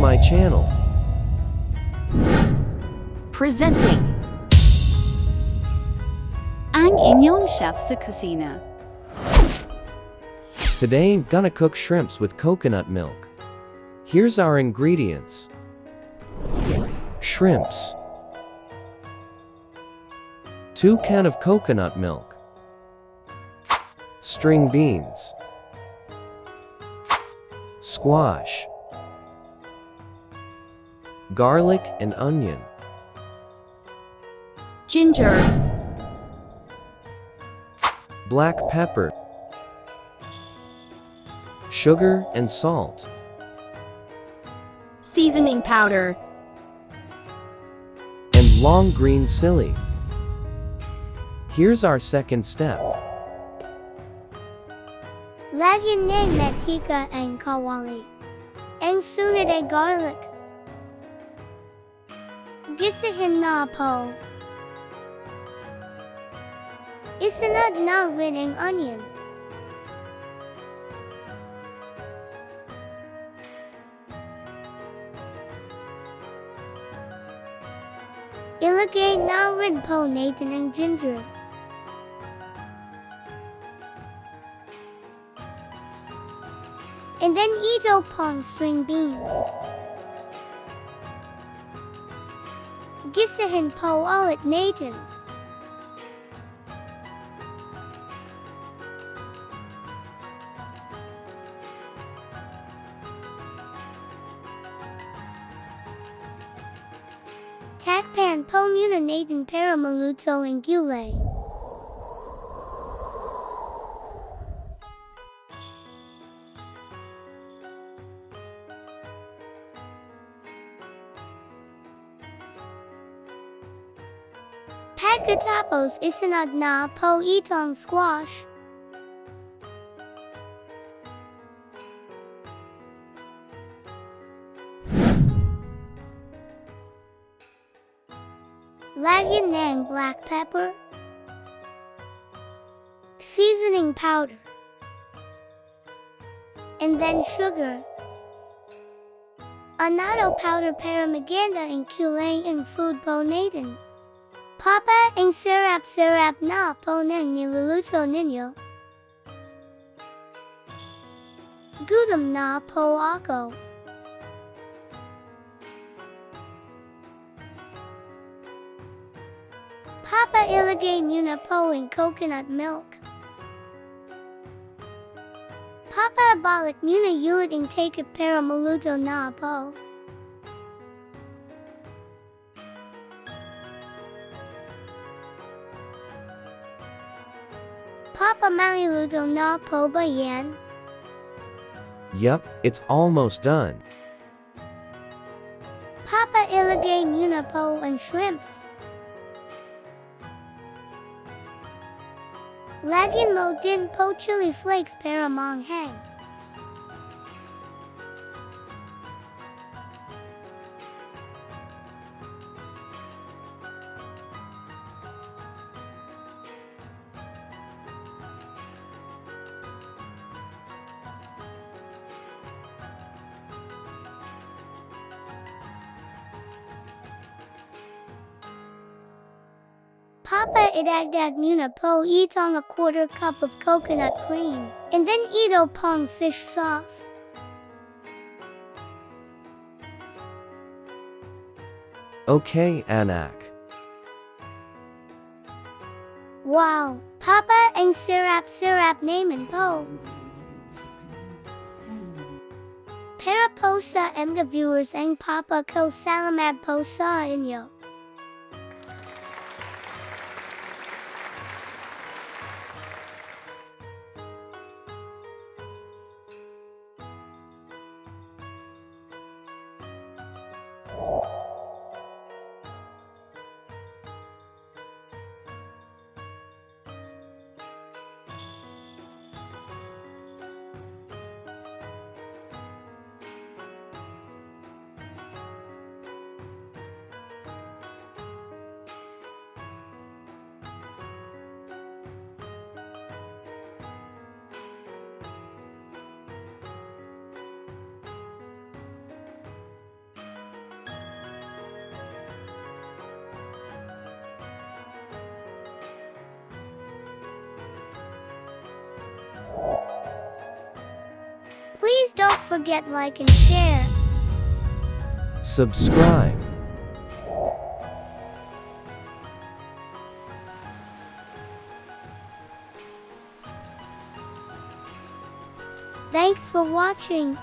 my channel. Presenting ang inyong chef sa kusina. Today I'm gonna cook shrimps with coconut milk. Here's our ingredients. Shrimps, 2 cans of coconut milk, string beans, squash, garlic and onion, Ginger, black pepper, sugar and salt, seasoning powder, and long green sili. Here's our second step. Lagyan ng mantika ang kawali. Ang sunod ay garlic. Gisahin na po. Isunod na rin ang onion. Ilagay na rin po natin ang ginger. And then ito pong string beans. Gisahin po ulit natin. Takpan po muna natin para maluto ang gulay. Pagkatapos isunod na po itong squash. Lagyan ng black pepper, seasoning powder, and then sugar. Anato powder para maganda ang kulay ang food po natin. Papa ang sarap na po ng niluluto ninyo. Gutom na po ako. Papa ilagay muna po ang coconut milk. Papa balik muna ulit ang take para maluto na po. Papa maluto na po ba yan? Yup, it's almost done. Papa ilagay muna po ang shrimps. Lagyan mo din po chili flakes para manghang. Papa idagdag muna po itong a 1/4 cup of coconut cream, and then ito pong fish sauce. Okay, anak. Wow! Papa, ang sarap naman po. Para po sa mga viewers ang Papa ko salamat po sa inyo. forget like and share. Subscribe. Thanks for watching.